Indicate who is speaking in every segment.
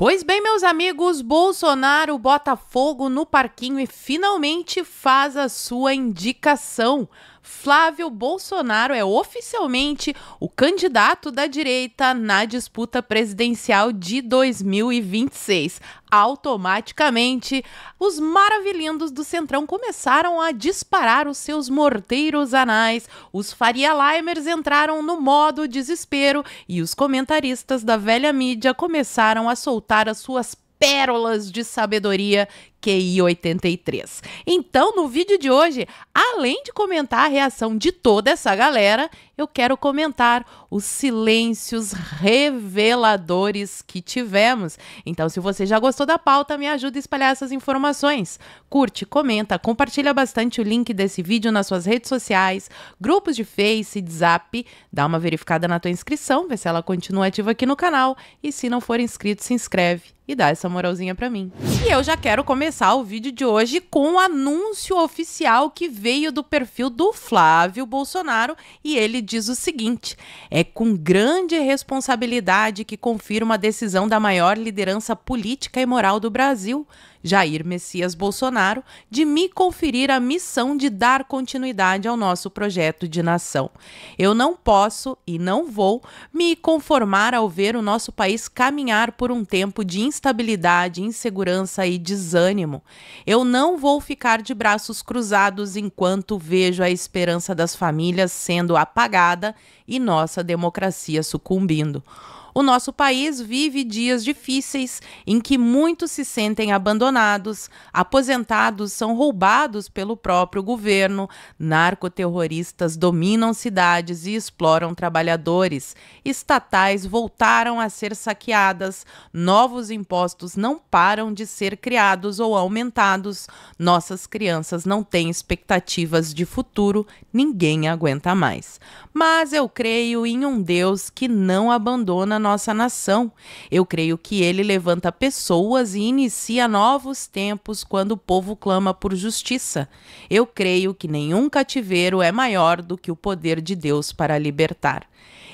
Speaker 1: Pois bem, meus amigos, Bolsonaro bota fogo no parquinho e finalmente faz a sua indicação. Flávio Bolsonaro é oficialmente o candidato da direita na disputa presidencial de 2026. Automaticamente, os maravilhindos do Centrão começaram a disparar os seus morteiros anais, os Faria Limers entraram no modo desespero e os comentaristas da velha mídia começaram a soltar as suas pérolas de sabedoria QI 83. Então, no vídeo de hoje, além de comentar a reação de toda essa galera, eu quero comentar os silêncios reveladores que tivemos. Então, se você já gostou da pauta, me ajuda a espalhar essas informações. Curte, comenta, compartilha bastante o link desse vídeo nas suas redes sociais, grupos de Face, de Zap, dá uma verificada na tua inscrição, vê se ela continua ativa aqui no canal e se não for inscrito, se inscreve e dá essa moralzinha pra mim. E eu já quero começar o vídeo de hoje com o anúncio oficial que veio do perfil do Flávio Bolsonaro e ele diz o seguinte: é com grande responsabilidade que confirmo a decisão da maior liderança política e moral do Brasil, Jair Messias Bolsonaro, de me conferir a missão de dar continuidade ao nosso projeto de nação. Eu não posso e não vou me conformar ao ver o nosso país caminhar por um tempo de instabilidade, insegurança e desânimo. Eu não vou ficar de braços cruzados enquanto vejo a esperança das famílias sendo apagada e nossa democracia sucumbindo. O nosso país vive dias difíceis em que muitos se sentem abandonados, aposentados são roubados pelo próprio governo, narcoterroristas dominam cidades e exploram trabalhadores, estatais voltaram a ser saqueadas, novos impostos não param de ser criados ou aumentados, nossas crianças não têm expectativas de futuro, ninguém aguenta mais. Mas eu creio em um Deus que não abandona nossa nação. Eu creio que ele levanta pessoas e inicia novos tempos quando o povo clama por justiça. Eu creio que nenhum cativeiro é maior do que o poder de Deus para libertar.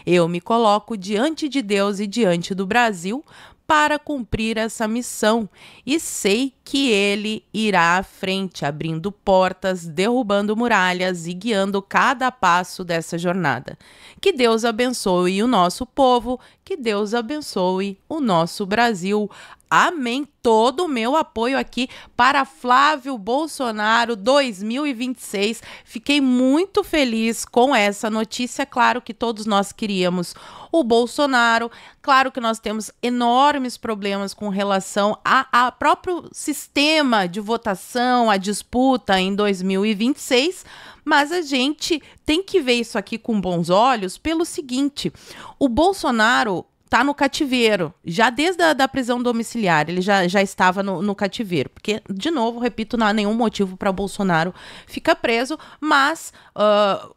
Speaker 1: Eu me coloco diante de Deus e diante do Brasil para cumprir essa missão e sei que ele irá à frente, abrindo portas, derrubando muralhas e guiando cada passo dessa jornada. Que Deus abençoe o nosso povo, que Deus abençoe o nosso Brasil. Amém. Todo o meu apoio aqui para Flávio Bolsonaro 2026. Fiquei muito feliz com essa notícia. Claro que todos nós queríamos o Bolsonaro. Claro que nós temos enormes problemas com relação ao próprio sistema de votação, a disputa em 2026. Mas a gente tem que ver isso aqui com bons olhos pelo seguinte: o Bolsonaro tá no cativeiro, já desde a prisão domiciliar, ele já estava no cativeiro, porque, de novo, repito, não há nenhum motivo para Bolsonaro ficar preso, mas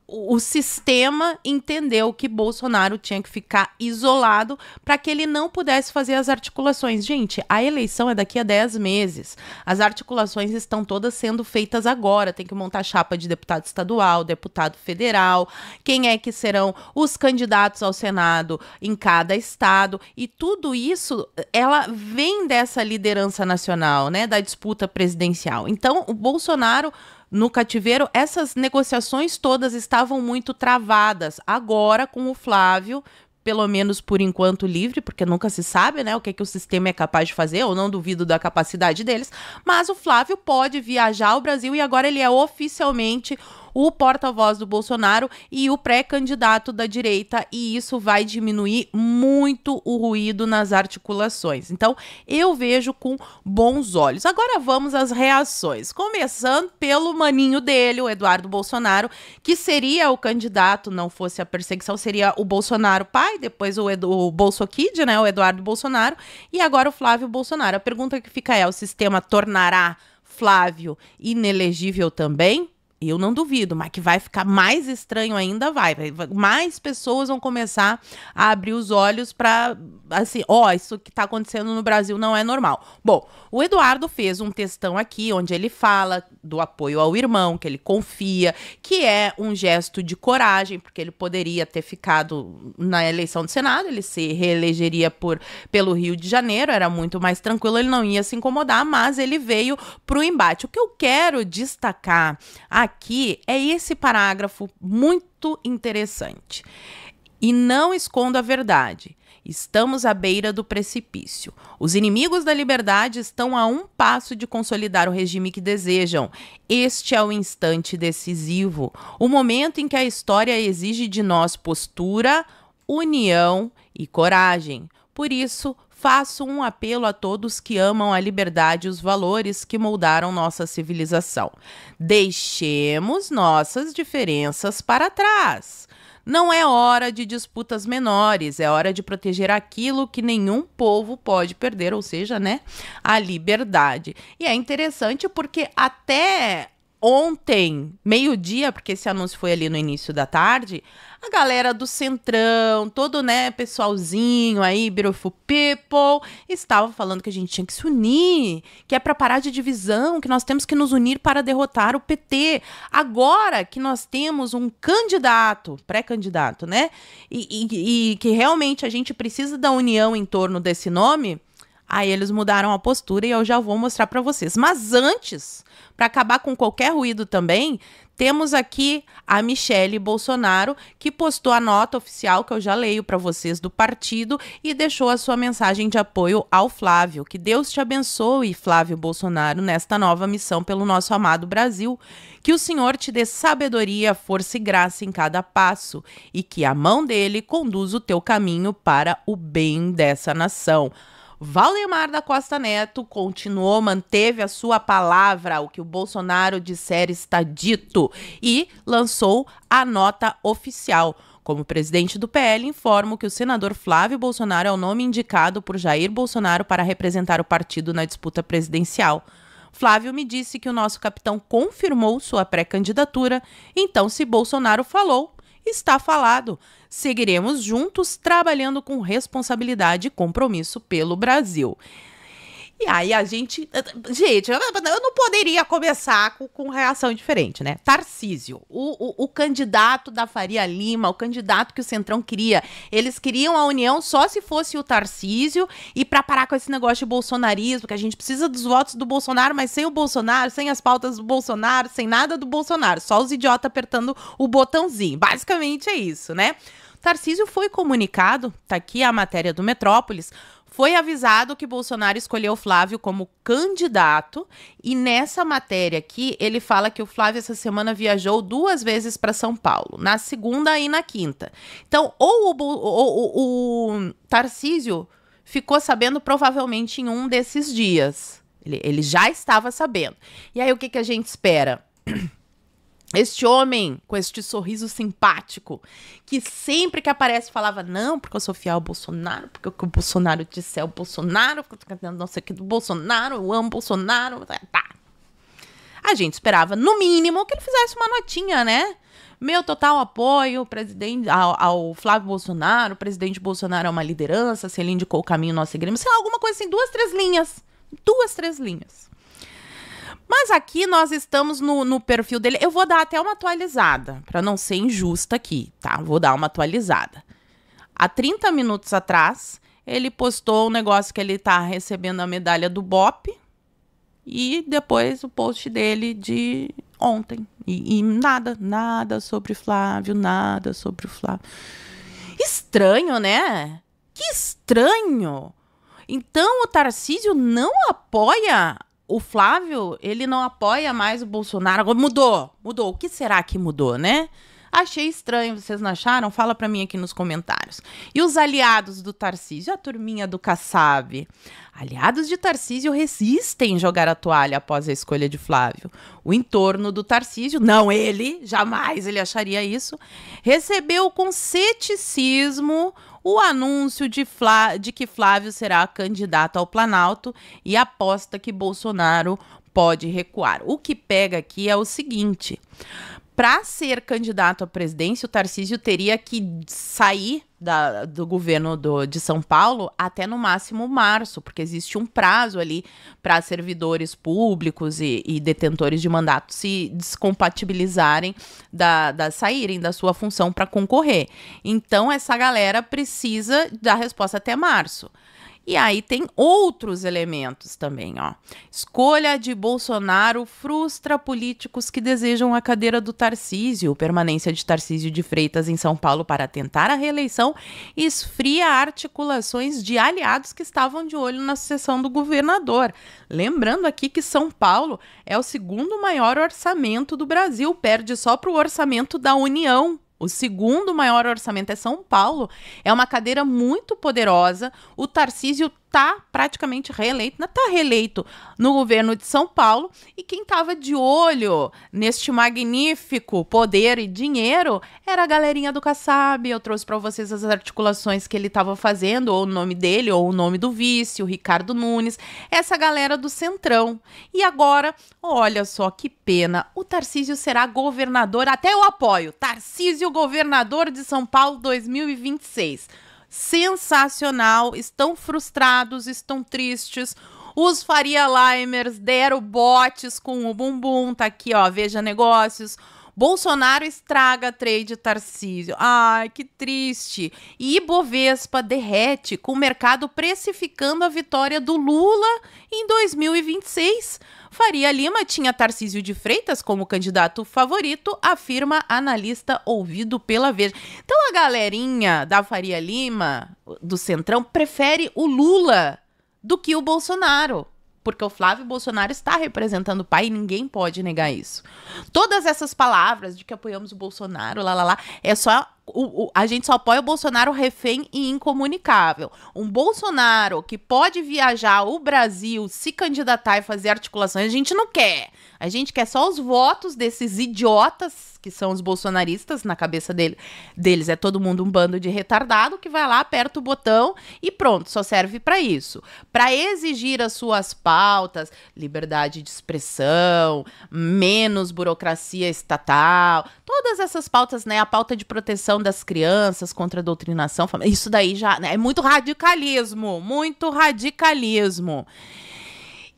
Speaker 1: o sistema entendeu que Bolsonaro tinha que ficar isolado para que ele não pudesse fazer as articulações. Gente, a eleição é daqui a 10 meses, as articulações estão todas sendo feitas agora, tem que montar chapa de deputado estadual, deputado federal, quem é que serão os candidatos ao Senado em cada estado, e tudo isso, ela vem dessa liderança nacional, né, da disputa presidencial. Então, o Bolsonaro no cativeiro, essas negociações todas estavam muito travadas. Agora, com o Flávio, pelo menos por enquanto livre, porque nunca se sabe, né, o que o sistema é capaz de fazer, eu não duvido da capacidade deles, mas o Flávio pode viajar ao Brasil e agora ele é oficialmente o porta-voz do Bolsonaro e o pré-candidato da direita, e isso vai diminuir muito o ruído nas articulações. Então, eu vejo com bons olhos. Agora vamos às reações, começando pelo maninho dele, o Eduardo Bolsonaro, que seria o candidato, não fosse a perseguição, seria o Bolsonaro pai, depois o Bolsokid, né, o Eduardo Bolsonaro, e agora o Flávio Bolsonaro. A pergunta que fica é: o sistema tornará Flávio inelegível também? Eu não duvido, mas que vai ficar mais estranho ainda, mais pessoas vão começar a abrir os olhos para, assim, isso que está acontecendo no Brasil não é normal. Bom, o Eduardo fez um textão aqui, onde ele fala do apoio ao irmão, que ele confia, que é um gesto de coragem, porque ele poderia ter ficado na eleição do Senado, ele se reelegeria pelo Rio de Janeiro, era muito mais tranquilo, ele não ia se incomodar, mas ele veio para o embate. O que eu quero destacar aqui é esse parágrafo muito interessante. E não escondo a verdade. Estamos à beira do precipício. Os inimigos da liberdade estão a um passo de consolidar o regime que desejam. Este é o instante decisivo, o momento em que a história exige de nós postura, união e coragem. Por isso, faço um apelo a todos que amam a liberdade e os valores que moldaram nossa civilização. Deixemos nossas diferenças para trás. Não é hora de disputas menores, é hora de proteger aquilo que nenhum povo pode perder, ou seja, né, a liberdade. E é interessante porque até ontem, meio-dia, porque esse anúncio foi ali no início da tarde, a galera do Centrão, todo, né, pessoalzinho aí, beautiful people, estava falando que a gente tinha que se unir, que é para parar de divisão, que nós temos que nos unir para derrotar o PT. Agora que nós temos um candidato, pré-candidato, né, e que realmente a gente precisa da união em torno desse nome, aí eles mudaram a postura e eu já vou mostrar para vocês. Mas antes, para acabar com qualquer ruído também, temos aqui a Michele Bolsonaro, que postou a nota oficial, que eu já leio para vocês, do partido, e deixou a sua mensagem de apoio ao Flávio. Que Deus te abençoe, Flávio Bolsonaro, nesta nova missão pelo nosso amado Brasil. Que o Senhor te dê sabedoria, força e graça em cada passo, e que a mão dele conduza o teu caminho para o bem dessa nação. Valdemar da Costa Neto continuou, manteve a sua palavra, o que o Bolsonaro disser está dito, e lançou a nota oficial. Como presidente do PL, informo que o senador Flávio Bolsonaro é o nome indicado por Jair Bolsonaro para representar o partido na disputa presidencial. Flávio me disse que o nosso capitão confirmou sua pré-candidatura, então se Bolsonaro falou, está falado. Seguiremos juntos trabalhando com responsabilidade e compromisso pelo Brasil. E aí a gente... Gente, eu não poderia começar com reação diferente, né? Tarcísio, o candidato da Faria Lima, o candidato que o Centrão queria. Eles queriam a união só se fosse o Tarcísio e para parar com esse negócio de bolsonarismo, que a gente precisa dos votos do Bolsonaro, mas sem o Bolsonaro, sem as pautas do Bolsonaro, sem nada do Bolsonaro. Só os idiotas apertando o botãozinho. Basicamente é isso, né? Tarcísio foi comunicado, tá aqui a matéria do Metrópolis, foi avisado que Bolsonaro escolheu o Flávio como candidato e nessa matéria aqui ele fala que o Flávio essa semana viajou 2 vezes para São Paulo, na segunda e na quinta. Então, o Tarcísio ficou sabendo provavelmente em um desses dias. Ele já estava sabendo. E aí o que a gente espera? Este homem, com este sorriso simpático, que sempre que aparece falava, não, porque eu sou fiel ao Bolsonaro, porque o que o Bolsonaro disse é o Bolsonaro, porque eu não sei o que do Bolsonaro, eu amo Bolsonaro, tá. A gente esperava, no mínimo, que ele fizesse uma notinha, né? Meu total apoio ao Flávio Bolsonaro, o presidente Bolsonaro é uma liderança, se ele indicou o caminho, nós seguiremos, sei lá, alguma coisa assim, 2, 3 linhas. 2, 3 linhas. Mas aqui nós estamos no perfil dele. Eu vou dar até uma atualizada, para não ser injusta aqui, tá? Vou dar uma atualizada. Há 30 minutos atrás, ele postou um negócio que ele tá recebendo a medalha do BOPE e depois o post dele de ontem. E nada sobre Flávio, nada sobre o Flávio. Estranho, né? Que estranho! Então o Tarcísio não apoia... O Flávio, ele não apoia mais o Bolsonaro. Agora mudou. O que será que mudou, né? Achei estranho, vocês não acharam? Fala pra mim aqui nos comentários. E os aliados do Tarcísio? A turminha do Kassab. Aliados de Tarcísio resistem jogar a toalha após a escolha de Flávio. O entorno do Tarcísio, não ele, jamais ele acharia isso, recebeu com ceticismo o anúncio de que Flávio será candidato ao Planalto e aposta que Bolsonaro pode recuar. O que pega aqui é o seguinte: para ser candidato à presidência, o Tarcísio teria que sair do governo de São Paulo até no máximo março, porque existe um prazo ali para servidores públicos e detentores de mandato se descompatibilizarem, saírem da sua função para concorrer. Então, essa galera precisa dar resposta até março. E aí tem outros elementos também, ó. Escolha de Bolsonaro frustra políticos que desejam a cadeira do Tarcísio. Permanência de Tarcísio de Freitas em São Paulo para tentar a reeleição esfria articulações de aliados que estavam de olho na sucessão do governador. Lembrando aqui que São Paulo é o segundo maior orçamento do Brasil, perde só para o orçamento da União. O segundo maior orçamento é São Paulo. É uma cadeira muito poderosa. O Tarcísio está praticamente reeleito, não está reeleito no governo de São Paulo. E quem estava de olho neste magnífico poder e dinheiro era a galerinha do Kassab. Eu trouxe para vocês as articulações que ele estava fazendo, ou o nome dele, ou o nome do vice, o Ricardo Nunes. Essa galera do Centrão. E agora, olha só que pena, o Tarcísio será governador, até eu apoio, Tarcísio governador de São Paulo 2026. Sensacional, estão frustrados, estão tristes. Os Faria Limers deram botes com o bumbum, tá aqui, ó, Veja Negócios. Bolsonaro estraga trade Tarcísio. Ai, que triste. E Ibovespa derrete, com o mercado precificando a vitória do Lula em 2026. Faria Lima tinha Tarcísio de Freitas como candidato favorito, afirma analista ouvido pela Veja. Então a galerinha da Faria Lima, do Centrão, prefere o Lula do que o Bolsonaro. Porque o Flávio Bolsonaro está representando o pai e ninguém pode negar isso. Todas essas palavras de que apoiamos o Bolsonaro, é só... a gente só apoia o Bolsonaro refém e incomunicável. Um Bolsonaro que pode viajar o Brasil, se candidatar e fazer articulações, a gente não quer. A gente quer só os votos desses idiotas, que são os bolsonaristas, na cabeça deles é todo mundo um bando de retardado que vai lá, aperta o botão e pronto, só serve para isso. Para exigir as suas pautas, liberdade de expressão, menos burocracia estatal, todas essas pautas, né, a pauta de proteção das crianças contra a doutrinação, isso daí já, né, é muito radicalismo, muito radicalismo.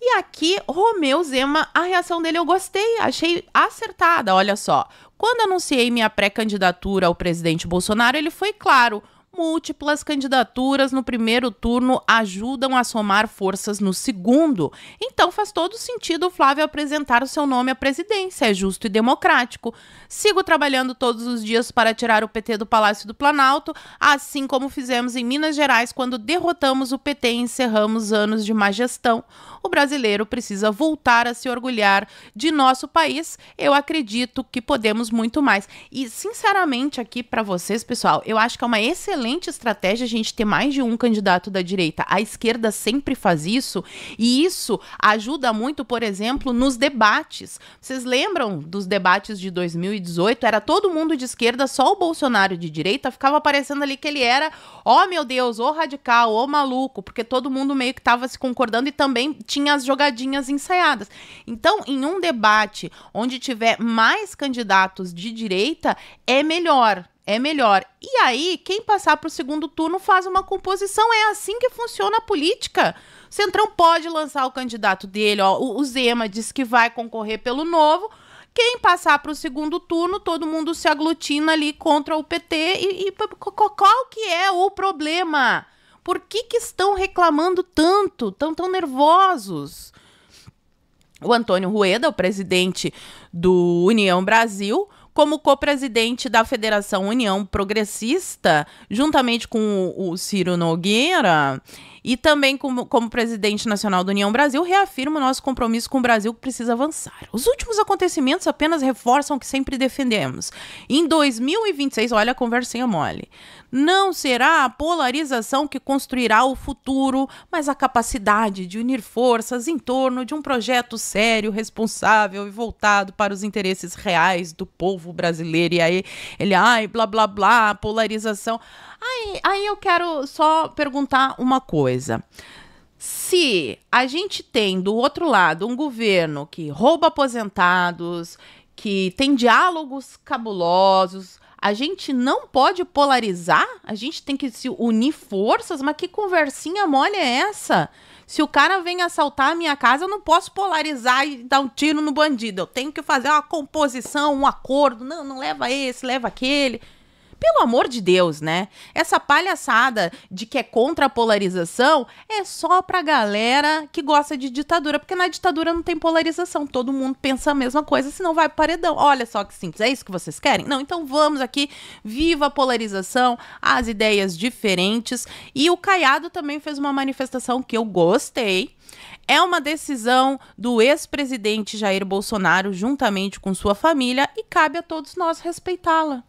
Speaker 1: E aqui, Romeu Zema, a reação dele eu gostei, achei acertada, olha só. Quando anunciei minha pré-candidatura ao presidente Bolsonaro, ele foi claro: múltiplas candidaturas no primeiro turno ajudam a somar forças no segundo. Então faz todo sentido o Flávio apresentar o seu nome à presidência, é justo e democrático. Sigo trabalhando todos os dias para tirar o PT do Palácio do Planalto, assim como fizemos em Minas Gerais quando derrotamos o PT e encerramos anos de má gestão. O brasileiro precisa voltar a se orgulhar de nosso país. Eu acredito que podemos muito mais. E, sinceramente, aqui para vocês, pessoal, eu acho que é uma excelente estratégia a gente ter mais de um candidato da direita. A esquerda sempre faz isso, e isso ajuda muito, por exemplo, nos debates. Vocês lembram dos debates de 2018? Era todo mundo de esquerda, só o Bolsonaro de direita ficava parecendo ali que ele era, ó meu Deus, ô radical, ô maluco, porque todo mundo meio que estava se concordando e também tinha as jogadinhas ensaiadas. Então, em um debate onde tiver mais candidatos de direita, é melhor. É melhor. E aí, quem passar para o segundo turno faz uma composição. É assim que funciona a política. O Centrão pode lançar o candidato dele. Ó, o Zema diz que vai concorrer pelo Novo. Quem passar para o segundo turno, todo mundo se aglutina ali contra o PT. E qual que é o problema? Por que estão reclamando tanto? Tão nervosos? O Antônio Rueda, o presidente do União Brasil, como co-presidente da Federação União Progressista, juntamente com o Ciro Nogueira, E também, como presidente nacional da União Brasil, reafirma o nosso compromisso com o Brasil, que precisa avançar. Os últimos acontecimentos apenas reforçam o que sempre defendemos. Em 2026, olha a conversinha mole, não será a polarização que construirá o futuro, mas a capacidade de unir forças em torno de um projeto sério, responsável e voltado para os interesses reais do povo brasileiro. E aí ele, blá, blá, blá, polarização. Aí eu quero só perguntar uma coisa. Se a gente tem do outro lado um governo que rouba aposentados, que tem diálogos cabulosos, a gente não pode polarizar? A gente tem que se unir forças? Mas que conversinha mole é essa? Se o cara vem assaltar a minha casa, eu não posso polarizar e dar um tiro no bandido. Eu tenho que fazer uma composição, um acordo. Não leva esse, leva aquele. Pelo amor de Deus, né? Essa palhaçada de que é contra a polarização é só pra galera que gosta de ditadura, porque na ditadura não tem polarização, todo mundo pensa a mesma coisa, senão vai pro paredão. Olha só que simples, é isso que vocês querem? Não, então vamos aqui, viva a polarização, as ideias diferentes. E o Caiado também fez uma manifestação que eu gostei. É uma decisão do ex-presidente Jair Bolsonaro, juntamente com sua família, e cabe a todos nós respeitá-la.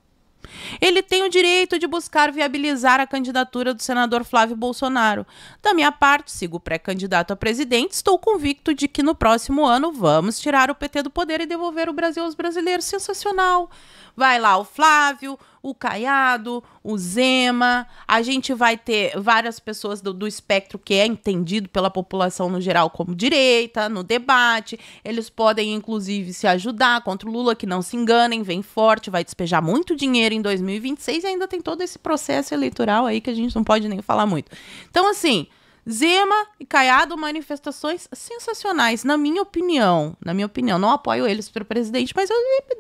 Speaker 1: Ele tem o direito de buscar viabilizar a candidatura do senador Flávio Bolsonaro. Da minha parte, sigo pré-candidato a presidente, estou convicto de que no próximo ano vamos tirar o PT do poder e devolver o Brasil aos brasileiros. Sensacional! Vai lá o Flávio, o Caiado, o Zema, a gente vai ter várias pessoas do espectro que é entendido pela população no geral como direita, no debate, eles podem inclusive se ajudar contra o Lula, que não se enganem, vem forte, vai despejar muito dinheiro em 2026 e ainda tem todo esse processo eleitoral aí que a gente não pode nem falar muito. Então assim, Zema e Caiado, manifestações sensacionais, na minha opinião. Não apoio eles para presidente, mas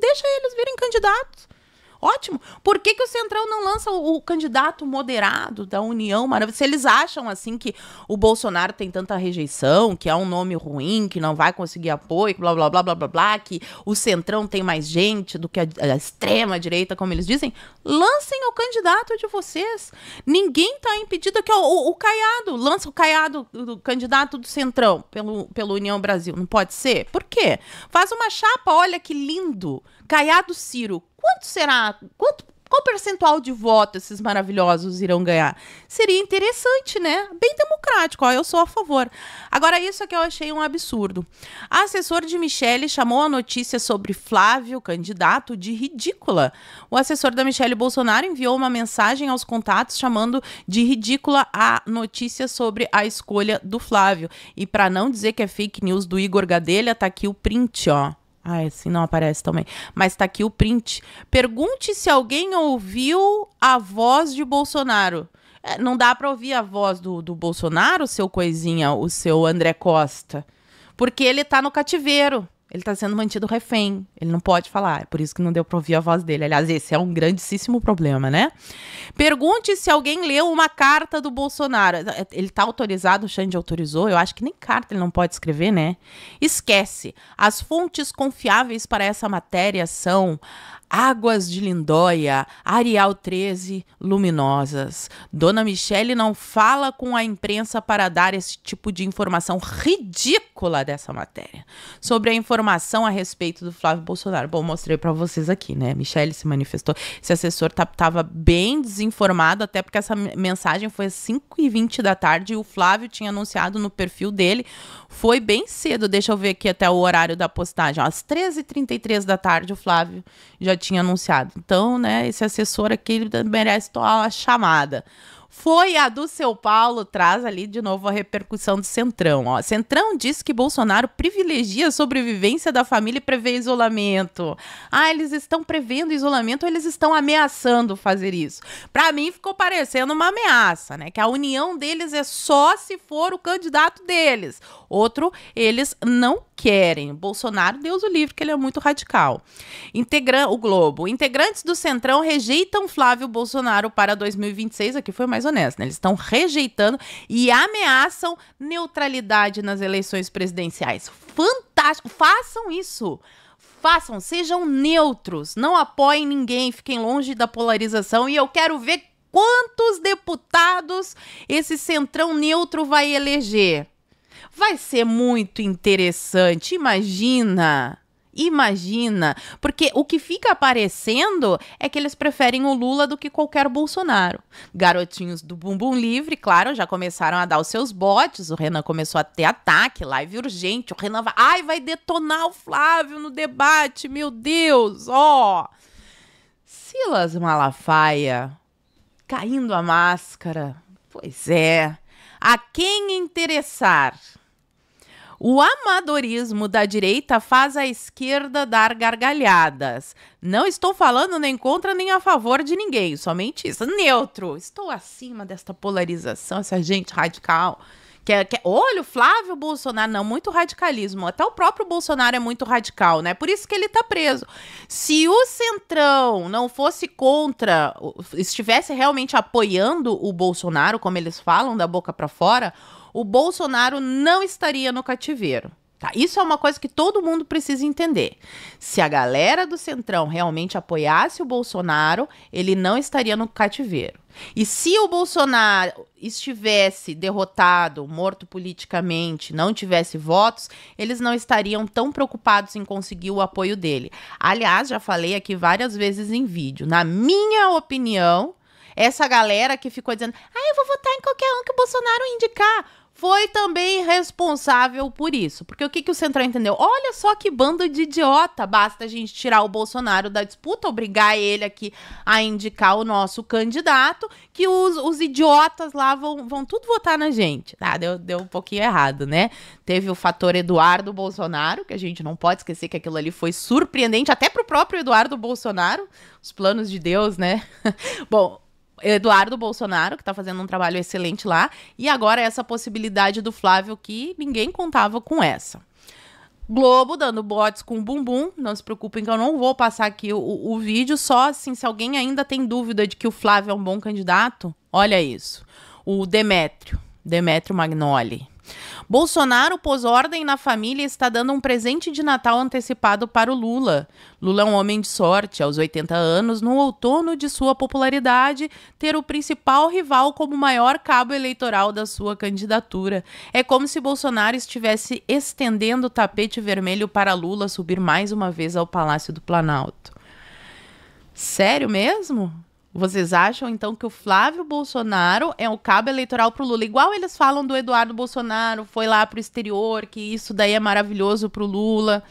Speaker 1: deixa eles virem candidatos. Ótimo. Por que o Centrão não lança o candidato moderado da União Maravilhosa? Se eles acham assim que o Bolsonaro tem tanta rejeição, que é um nome ruim, que não vai conseguir apoio, blá, blá, blá, blá, blá, blá, que o Centrão tem mais gente do que a extrema-direita, como eles dizem, lancem o candidato de vocês. Ninguém está impedido que o Caiado, lança o Caiado, o candidato do Centrão, pelo União Brasil. Não pode ser? Por quê? Faz uma chapa, olha que lindo. Caiado Ciro. Quanto será? Qual percentual de voto esses maravilhosos irão ganhar? Seria interessante, né? Bem democrático, eu sou a favor. Agora, isso é que eu achei um absurdo. A assessora de Michele chamou a notícia sobre Flávio, candidato, de ridícula. O assessor da Michele Bolsonaro enviou uma mensagem aos contatos chamando de ridícula a notícia sobre a escolha do Flávio. E para não dizer que é fake news do Igor Gadelha, tá aqui o print, ó. Assim não aparece também. Mas tá aqui o print. Pergunte se alguém ouviu a voz de Bolsonaro. Não dá para ouvir a voz do Bolsonaro, seu coisinha, o seu André Costa. Porque ele tá no cativeiro. Ele tá sendo mantido refém. Ele não pode falar. É por isso que não deu pra ouvir a voz dele. Aliás, esse é um grandíssimo problema, né? Pergunte se alguém leu uma carta do Bolsonaro. Ele tá autorizado, o Xande autorizou. Eu acho que nem carta ele não pode escrever, né? Esquece. As fontes confiáveis para essa matéria são Águas de Lindóia, Arial 13, Luminosas. Dona Michele não fala com a imprensa para dar esse tipo de informação ridícula dessa matéria. Sobre a informação a respeito do Flávio Bolsonaro. Bom, mostrei para vocês aqui, né? Michele se manifestou. Esse assessor estava bem desinformado, até porque essa mensagem foi às 5h20 da tarde e o Flávio tinha anunciado no perfil dele. Foi bem cedo, deixa eu ver aqui até o horário da postagem. Às 13h33 da tarde o Flávio já tinha anunciado. Então, né, esse assessor aqui merece uma chamada. Foi a do seu Paulo, traz ali de novo a repercussão do Centrão. Ó. Centrão disse que Bolsonaro privilegia a sobrevivência da família e prevê isolamento. Eles estão prevendo isolamento ou eles estão ameaçando fazer isso? Para mim ficou parecendo uma ameaça, né? Que a união deles é só se for o candidato deles. Outro, eles não querem. Bolsonaro, Deus o livre, que ele é muito radical. O Globo. Integrantes do Centrão rejeitam Flávio Bolsonaro para 2026. Aqui foi mais honesto, né? Eles estão rejeitando e ameaçam neutralidade nas eleições presidenciais. Fantástico! Façam isso! Sejam neutros, não apoiem ninguém, fiquem longe da polarização e eu quero ver quantos deputados esse centrão neutro vai eleger? Vai ser muito interessante, imagina, porque o que fica aparecendo é que eles preferem o Lula do que qualquer Bolsonaro. Garotinhos do Bumbum Livre, claro, já começaram a dar os seus botes, o Renan começou a ter ataque, live urgente, o Renan vai detonar o Flávio no debate, meu Deus, ó. Silas Malafaia, caindo a máscara, pois é, a quem interessar? O amadorismo da direita faz a esquerda dar gargalhadas. Não estou falando nem contra nem a favor de ninguém, somente isso. Neutro. Estou acima desta polarização, essa gente radical. Olha, o Flávio Bolsonaro, não, muito radicalismo. Até o próprio Bolsonaro é muito radical, né? Por isso que ele tá preso. Se o Centrão não fosse contra, estivesse realmente apoiando o Bolsonaro, como eles falam da boca pra fora, o Bolsonaro não estaria no cativeiro. Tá? Isso é uma coisa que todo mundo precisa entender. Se a galera do Centrão realmente apoiasse o Bolsonaro, ele não estaria no cativeiro. E se o Bolsonaro estivesse derrotado, morto politicamente, não tivesse votos, eles não estariam tão preocupados em conseguir o apoio dele. Aliás, já falei aqui várias vezes em vídeo. Na minha opinião, essa galera que ficou dizendo eu vou votar em qualquer um que o Bolsonaro indicar, foi também responsável por isso. Porque o que o Centrão entendeu? Olha só que bando de idiota. Basta a gente tirar o Bolsonaro da disputa, obrigar ele aqui a indicar o nosso candidato, que os idiotas lá vão tudo votar na gente. Ah, deu um pouquinho errado, né? Teve o fator Eduardo Bolsonaro, que a gente não pode esquecer que aquilo ali foi surpreendente, até pro próprio Eduardo Bolsonaro. Os planos de Deus, né? Bom, Eduardo Bolsonaro, que tá fazendo um trabalho excelente lá, e agora essa possibilidade do Flávio, que ninguém contava com essa. Globo dando botes com o bumbum, não se preocupem que eu não vou passar aqui o vídeo, só assim, se alguém ainda tem dúvida de que o Flávio é um bom candidato, olha isso. O Demétrio Magnoli. Bolsonaro pôs ordem na família e está dando um presente de Natal antecipado para o Lula. Lula é um homem de sorte, aos 80 anos, no outono de sua popularidade, ter o principal rival como maior cabo eleitoral da sua candidatura. É como se Bolsonaro estivesse estendendo o tapete vermelho para Lula subir mais uma vez ao Palácio do Planalto. Sério mesmo? Vocês acham, então, que o Flávio Bolsonaro é o cabo eleitoral pro Lula? Igual eles falam do Eduardo Bolsonaro, foi lá pro exterior, que isso daí é maravilhoso pro Lula.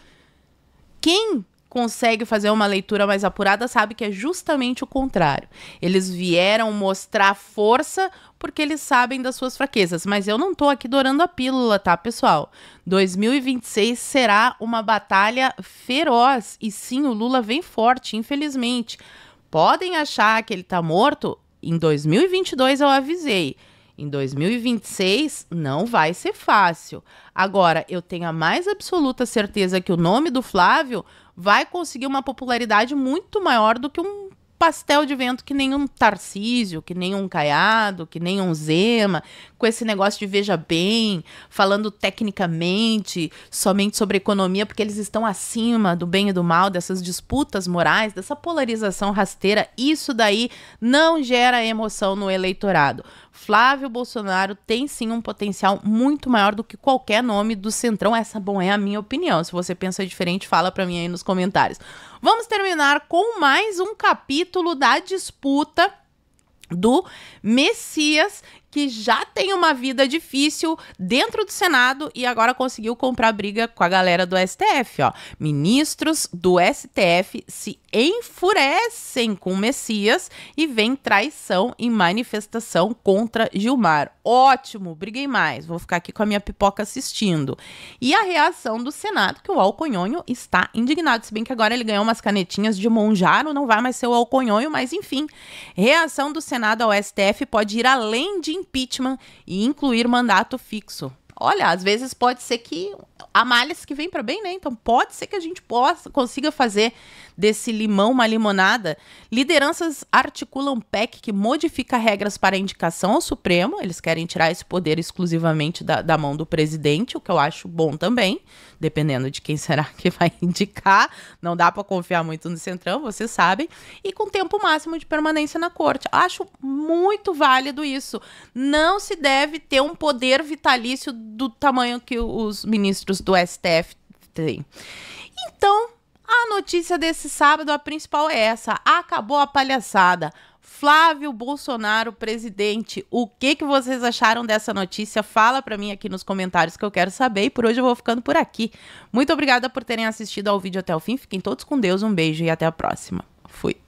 Speaker 1: Quem consegue fazer uma leitura mais apurada sabe que é justamente o contrário. Eles vieram mostrar força porque eles sabem das suas fraquezas. Mas eu não tô aqui dourando a pílula, tá, pessoal? 2026 será uma batalha feroz. E sim, o Lula vem forte, infelizmente. Podem achar que ele tá morto? Em 2022 eu avisei. Em 2026 não vai ser fácil. Agora, eu tenho a mais absoluta certeza que o nome do Flávio vai conseguir uma popularidade muito maior do que um pastel de vento, que nem um Tarcísio, que nem um Caiado, que nem um Zema, com esse negócio de veja bem, falando tecnicamente, somente sobre economia, porque eles estão acima do bem e do mal, dessas disputas morais, dessa polarização rasteira. Isso daí não gera emoção no eleitorado. Flávio Bolsonaro tem sim um potencial muito maior do que qualquer nome do Centrão. Essa, bom, é a minha opinião. Se você pensa diferente, fala pra mim aí nos comentários. Vamos terminar com mais um capítulo da disputa do Messias, que já tem uma vida difícil dentro do Senado e agora conseguiu comprar briga com a galera do STF, ó. Ministros do STF se enfurecem com o Messias e vem traição em manifestação contra Gilmar. Ótimo, briguei mais, vou ficar aqui com a minha pipoca assistindo. E a reação do Senado, que o Alconhonho está indignado, se bem que agora ele ganhou umas canetinhas de Monjaro, não vai mais ser o Alconhonho, mas enfim. Reação do Senado ao STF pode ir além de impeachment e incluir mandato fixo. Olha, às vezes pode ser que há males que vem para bem, né? Então pode ser que a gente consiga fazer desse limão uma limonada. Lideranças articulam PEC que modifica regras para indicação ao Supremo. Eles querem tirar esse poder exclusivamente da mão do presidente, o que eu acho bom também, dependendo de quem será que vai indicar. Não dá para confiar muito no Centrão, vocês sabem. E com tempo máximo de permanência na corte. Acho muito válido isso. Não se deve ter um poder vitalício do tamanho que os ministros do STF têm. Então, a notícia desse sábado, a principal é essa: acabou a palhaçada. Flávio Bolsonaro, presidente. O que vocês acharam dessa notícia? Fala pra mim aqui nos comentários que eu quero saber. E por hoje eu vou ficando por aqui. Muito obrigada por terem assistido ao vídeo até o fim. Fiquem todos com Deus, um beijo e até a próxima. Fui.